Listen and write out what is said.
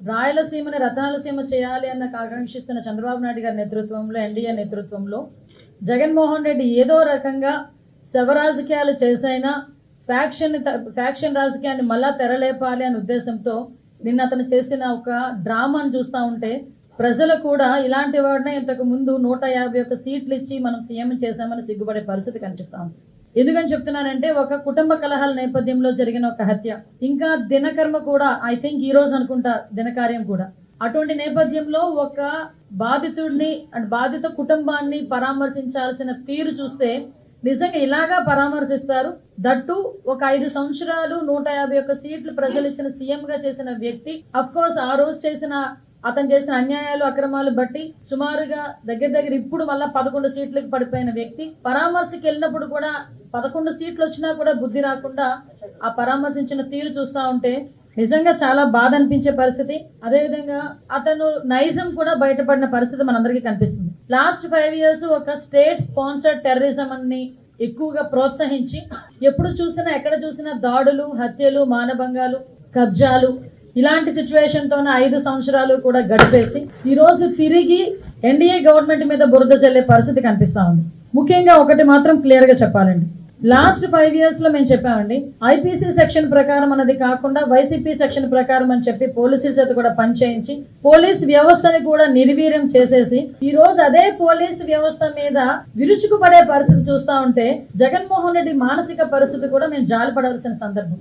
రాయలసీమని రతనాలసీమ చేయాలి అన్న ఆకాంక్షిస్తున్న చంద్రబాబు నాయుడు గారి నేతృత్వంలో, ఎన్డీఏ నేతృత్వంలో జగన్మోహన్ రెడ్డి ఏదో రకంగా శవ రాజకీయాలు చేసైనా ఫ్యాక్షన్ రాజకీయాన్ని మళ్ళా తెరలేపాలి అనే ఉద్దేశంతో నిన్న అతను చేసిన ఒక డ్రామాను చూస్తూ ఉంటే ప్రజలు కూడా ఇలాంటి వాడినే ఇంతకు ముందు 151 సీట్లు ఇచ్చి మనం సీఎం చేశామని సిగ్గుపడే పరిస్థితి కనిపిస్తాం. ఎందుకని చెప్తున్నానంటే, ఒక కుటుంబ కలహాల నేపథ్యంలో జరిగిన ఒక హత్య, ఇంకా దినకర్మ కూడా ఐ థింక్ ఈ రోజు అనుకుంటా దినకార్యం కూడా, అటువంటి నేపథ్యంలో ఒక బాధితుడిని అండ్ బాధిత కుటుంబాన్ని పరామర్శించాల్సిన తీరు చూస్తే నిజంగా ఇలాగా పరామర్శిస్తారు? దట్టు ఒక 5 సంవత్సరాలు 151 సీట్లు ప్రజలు ఇచ్చిన సీఎం గా చేసిన వ్యక్తి, అఫ్ కోర్స్ ఆ రోజు అతను చేసిన అన్యాయాలు అక్రమాలు బట్టి సుమారుగా దగ్గర ఇప్పుడు మళ్ళా 11 సీట్లకు పడిపోయిన వ్యక్తి పరామర్శకి వెళ్ళినప్పుడు కూడా 11 సీట్లు వచ్చినా కూడా బుద్ధి రాకుండా ఆ పరామర్శించిన తీరు చూస్తా ఉంటే నిజంగా చాలా బాధ అనిపించే పరిస్థితి. అదేవిధంగా అతను నైజం కూడా బయటపడిన పరిస్థితి మనందరికీ కనిపిస్తుంది. లాస్ట్ 5 years ఒక స్టేట్ స్పాన్సర్డ్ టెర్రరిజం అని ఎక్కువగా ప్రోత్సహించి ఎప్పుడు చూసినా ఎక్కడ చూసినా దాడులు, హత్యలు, మానభంగాలు, కబ్జాలు, ఇలాంటి సిచ్యువేషన్ తోనే 5 సంవత్సరాలు కూడా గడిపేసి ఈ రోజు తిరిగి ఎన్డీఏ గవర్నమెంట్ మీద బురద చల్లే పరిస్థితి కనిపిస్తా ఉంది. ముఖ్యంగా ఒకటి మాత్రం క్లియర్ గా చెప్పాలండి, లాస్ట్ 5 years లో మేము చెప్పామండి, ఐపీసీ సెక్షన్ ప్రకారం అన్నది కాకుండా వైసీపీ సెక్షన్ ప్రకారం అని చెప్పి పోలీసుల చేత కూడా పనిచేయించి పోలీస్ వ్యవస్థని కూడా నిర్వీర్యం చేసేసి ఈ రోజు అదే పోలీసు వ్యవస్థ మీద విరుచుకుపడే పరిస్థితి చూస్తా ఉంటే జగన్మోహన్ రెడ్డి మానసిక పరిస్థితి కూడా మేము జాలిపడాల్సిన సందర్భం.